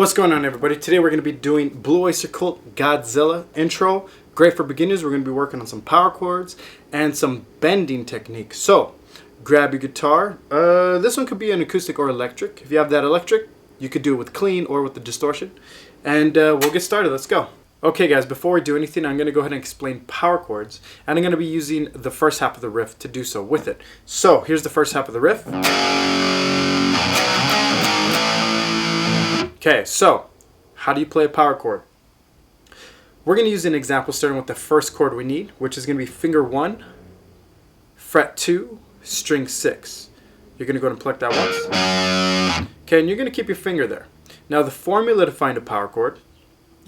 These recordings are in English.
What's going on, everybody? Today we're going to be doing Blue Oyster Cult-Godzilla intro. Great for beginners. We're going to be working on some power chords and some bending techniques. So grab your guitar. This one could be an acoustic or electric. If you have that electric, you could do it with clean or with the distortion. And we'll get started. Let's go. Okay guys, before we do anything, I'm going to go ahead and explain power chords. And I'm going to be using the first half of the riff to do so with it. So here's the first half of the riff. Okay, so how do you play a power chord? We're going to use an example starting with the first chord we need, which is going to be finger 1, fret 2, string 6. You're going to go and pluck that once. Okay, and you're going to keep your finger there. Now the formula to find a power chord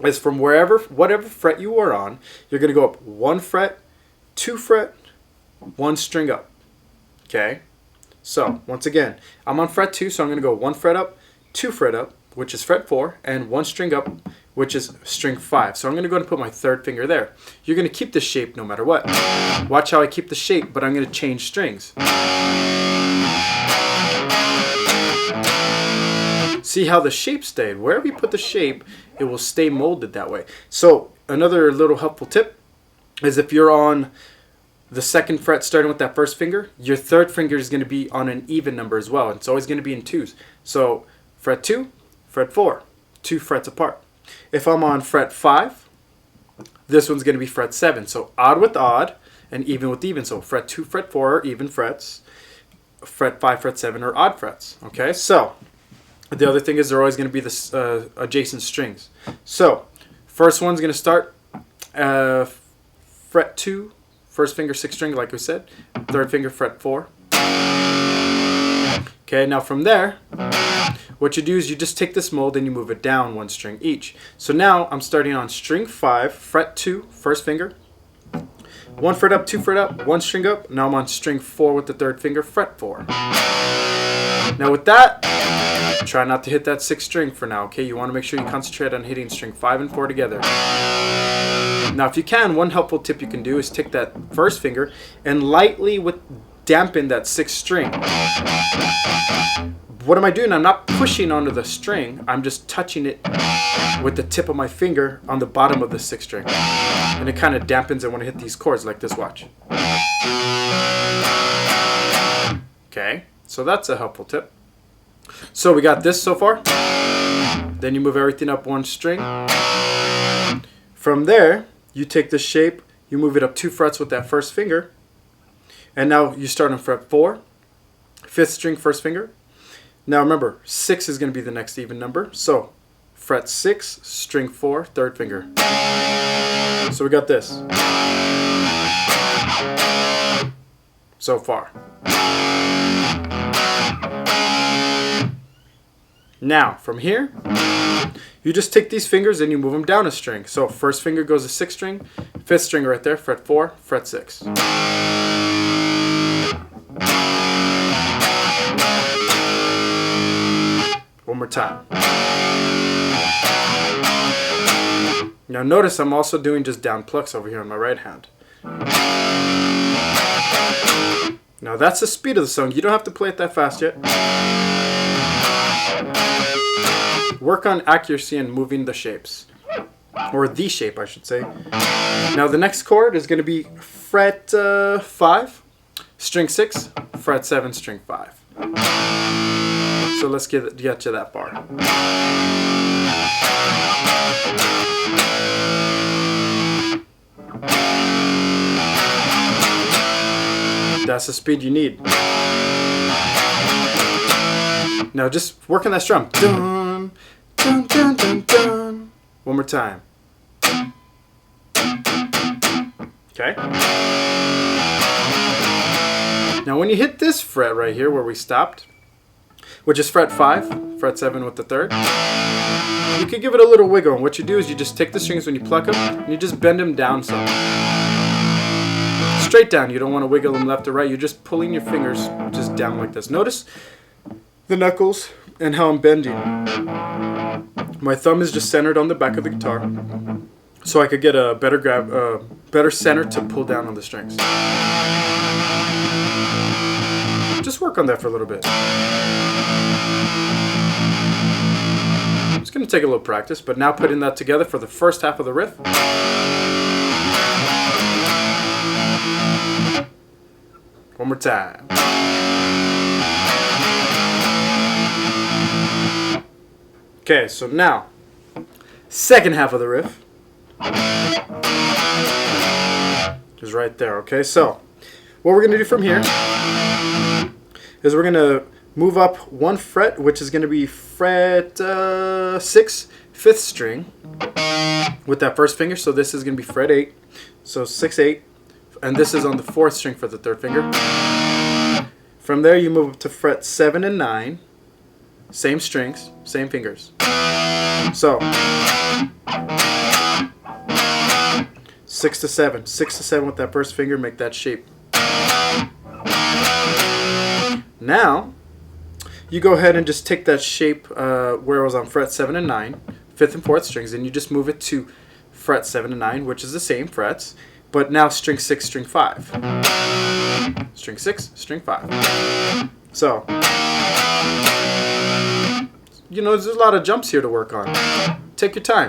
is from whatever fret you are on, you're going to go up 1 fret, 2 fret, 1 string up. Okay, so once again, I'm on fret 2, so I'm going to go 1 fret up, 2 fret up, which is fret 4, and 1 string up, which is string 5. So I'm going to go ahead and put my third finger there. You're going to keep the shape no matter what. Watch how I keep the shape, but I'm going to change strings. See how the shape stayed. Wherever you put the shape, it will stay molded that way. So another little helpful tip is if you're on the second fret starting with that first finger, your third finger is going to be on an even number as well. It's always going to be in 2s. So fret 2, fret 4, 2 frets apart. If I'm on fret 5, this one's going to be fret 7. So odd with odd and even with even. So fret 2, fret 4 are even frets. Fret 5, fret 7 are odd frets. Okay, so the other thing is they're always going to be the adjacent strings. So first one's going to start fret 2, first finger 6th string like we said. Third finger fret 4. Okay, now from there, what you do is you just take this mold and you move it down 1 string each. So now I'm starting on string 5, fret 2, first finger. 1 fret up, 2 fret up, 1 string up. Now I'm on string 4 with the third finger, fret 4. Now with that, try not to hit that 6th string for now, okay? You want to make sure you concentrate on hitting string 5 and 4 together. Now if you can, one helpful tip you can do is take that first finger and lightly dampen that 6th string. What am I doing? I'm not pushing onto the string. I'm just touching it with the tip of my finger on the bottom of the 6th string. And it kind of dampens it when I hit these chords like this, watch. Okay, so that's a helpful tip. So we got this so far. Then you move everything up 1 string. From there, you take the shape, you move it up 2 frets with that first finger. And now you start on fret 4, 5th string, first finger. Now remember, 6 is going to be the next even number. So fret 6, string 4, third finger. So we got this so far. Now from here, you just take these fingers and you move them down a string. So first finger goes to 6th string, 5th string right there, fret 4, fret 6. One more time. Now notice I'm also doing just down plucks over here on my right hand. Now that's the speed of the song. You don't have to play it that fast yet. Work on accuracy and moving the shapes. Or the shape, I should say. Now the next chord is going to be fret 5, string 6, fret 7, string 5. So let's get to that bar. That's the speed you need. Now just work on that strum. Dun, dun, dun, dun, dun. One more time. Okay. Now when you hit this fret right here where we stopped, which is fret 5, fret 7 with the third, you can give it a little wiggle. And what you do is you just take the strings when you pluck them and you just bend them down some. Straight down. You don't want to wiggle them left or right. You're just pulling your fingers just down like this. Notice the knuckles and how I'm bending. My thumb is just centered on the back of the guitar so I could get a better center to pull down on the strings. Just work on that for a little bit. going to take a little practice, but now putting that together for the first half of the riff. One more time. Okay, so now, second half of the riff is right there, okay? So, what we're going to do from here is we're going to move up one fret, which is going to be fret 6, 5th string, with that first finger. So this is going to be fret 8, so 6, 8, and this is on the 4th string for the 3rd finger. From there, you move up to fret 7 and 9, same strings, same fingers. So 6 to 7, 6 to 7 with that first finger, make that shape. Now, you go ahead and just take that shape where it was on fret 7 and 9, 5th and 4th strings, and you just move it to fret 7 and 9, which is the same frets, but now string 6, string 5. String 6, string 5. So, you know, there's a lot of jumps here to work on. Take your time.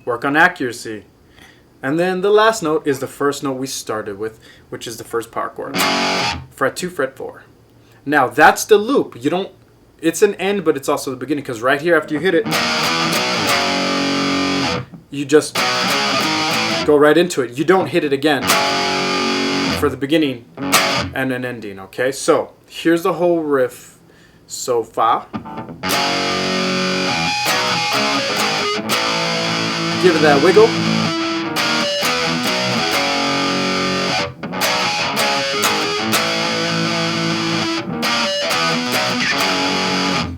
Work on accuracy. And then the last note is the first note we started with, which is the first power chord. Fret 2, fret 4. Now, that's the loop. You don't, it's an end, but it's also the beginning, because right here after you hit it, you just go right into it. You don't hit it again for the beginning and an ending, okay? So, here's the whole riff. So, fa. Give it that wiggle.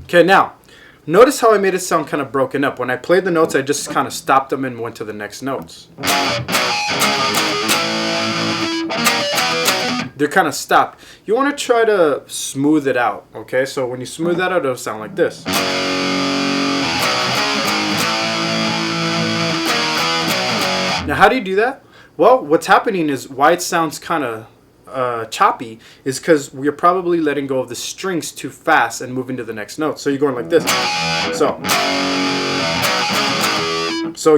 Okay, now, notice how I made it sound kind of broken up. When I played the notes, I just kind of stopped them and went to the next notes. They're kind of stopped. You want to try to smooth it out, okay? So when you smooth that out, it'll sound like this. Now, how do you do that? Well, what's happening is why it sounds kind of choppy is because we're probably letting go of the strings too fast and moving to the next note. So you're going like this. So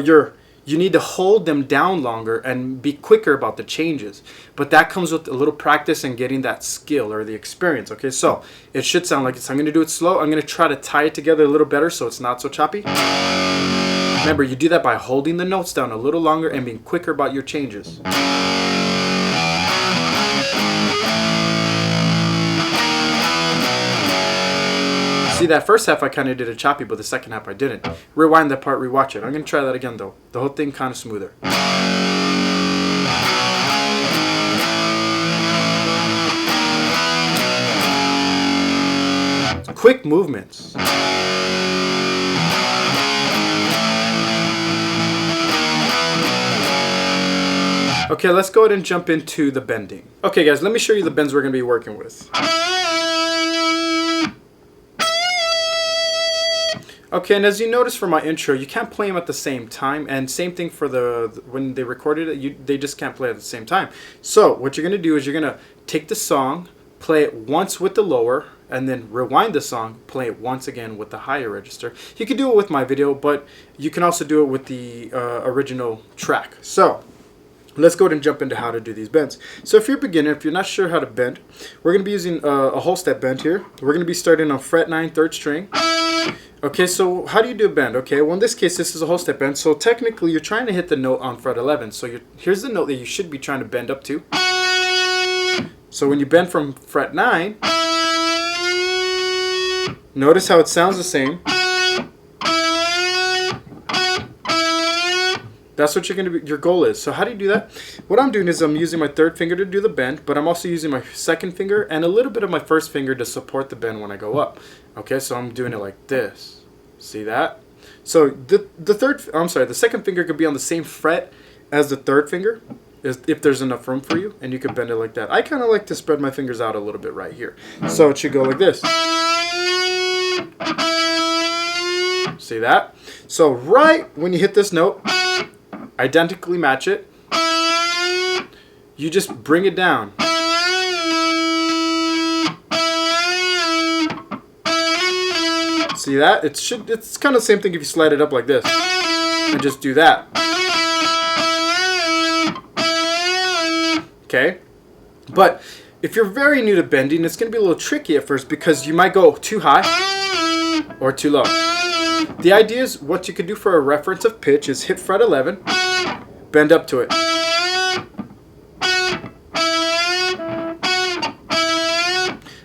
you need to hold them down longer and be quicker about the changes. But that comes with a little practice and getting that skill or the experience. Okay, so it should sound like this. I'm going to do it slow. I'm going to try to tie it together a little better so it's not so choppy. Remember, you do that by holding the notes down a little longer and being quicker about your changes. See, that first half I kind of did it choppy, but the second half I didn't. Rewind that part, rewatch it. I'm going to try that again, though. The whole thing kind of smoother. Quick movements. Okay, let's go ahead and jump into the bending. Okay, guys, let me show you the bends we're going to be working with. Okay, and as you notice from my intro, you can't play them at the same time, and same thing for when they recorded it, they just can't play at the same time. So what you're going to do is you're going to take the song, play it once with the lower, and then rewind the song, play it once again with the higher register. You can do it with my video, but you can also do it with the original track. So let's go ahead and jump into how to do these bends. So if you're a beginner, if you're not sure how to bend, we're going to be using a whole step bend here. We're going to be starting on fret 9, 3rd string. Okay, so how do you do a bend? Okay, well in this case, this is a whole step bend. So technically, you're trying to hit the note on fret 11. So here's the note that you should be trying to bend up to. So when you bend from fret 9, notice how it sounds the same. That's what you're going to be, your goal is. So how do you do that? What I'm doing is I'm using my 3rd finger to do the bend, but I'm also using my 2nd finger and a little bit of my 1st finger to support the bend when I go up. Okay, so I'm doing it like this. See that? So the 2nd finger could be on the same fret as the 3rd finger, if there's enough room for you, and you can bend it like that. I kind of like to spread my fingers out a little bit right here. So it should go like this. See that? So right when you hit this note, identically match it, you just bring it down. See that? It's kind of the same thing if you slide it up like this. And just do that. Okay? But if you're very new to bending, it's going to be a little tricky at first because you might go too high or too low. The idea is what you could do for a reference of pitch is hit fret 11, bend up to it.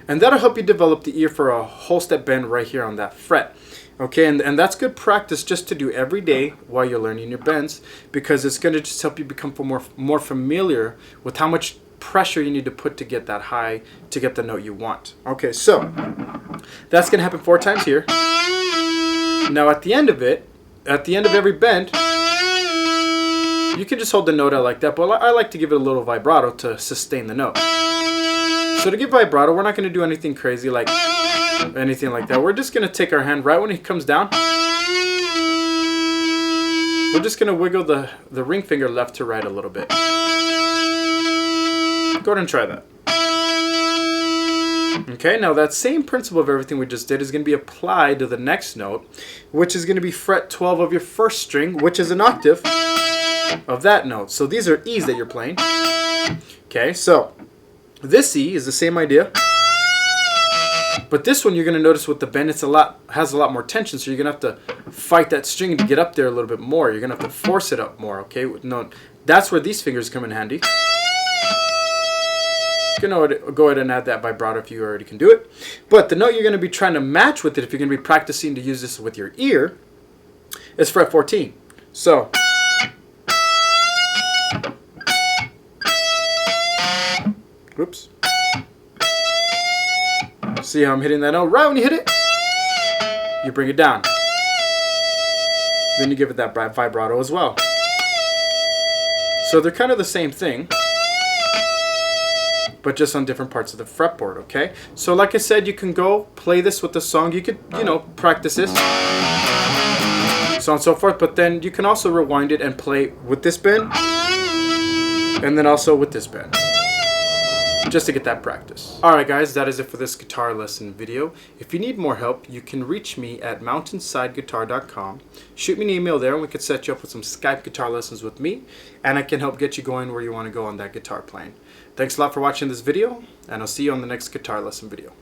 And that'll help you develop the ear for a whole step bend right here on that fret. Okay, and that's good practice just to do every day while you're learning your bends, because it's going to just help you become more familiar with how much pressure you need to put to get that high, to get the note you want. Okay, so that's going to happen 4 times here. Now at the end of every bend, you can just hold the note out like that, but I like to give it a little vibrato to sustain the note. So to give vibrato, we're not going to do anything crazy like anything like that. We're just going to take our hand right when it comes down. We're just going to wiggle the ring finger left to right a little bit. Go ahead and try that. Okay, now that same principle of everything we just did is going to be applied to the next note, which is going to be fret 12 of your first string, which is an octave of that note. So these are E's that you're playing. Okay, so this E is the same idea, but this one you're going to notice with the bend, has a lot more tension, so you're going to have to fight that string to get up there a little bit more. You're going to have to force it up more, okay? No, that's where these fingers come in handy. You can go ahead and add that vibrato if you already can do it. But the note you're going to be trying to match with it, if you're going to be practicing to use this with your ear, is fret 14. So whoops. See how I'm hitting that note? Right when you hit it, you bring it down. Then you give it that vibrato as well. So they're kind of the same thing, but just on different parts of the fretboard, okay? So like I said, you can go play this with the song. You could, practice this, so on and so forth, but then you can also rewind it and play with this bend, and then also with this bend, just to get that practice. Alright guys, that is it for this guitar lesson video. If you need more help, you can reach me at mountainsideguitar.com. Shoot me an email there and we can set you up with some Skype guitar lessons with me, and I can help get you going where you want to go on that guitar playing. Thanks a lot for watching this video, and I'll see you on the next guitar lesson video.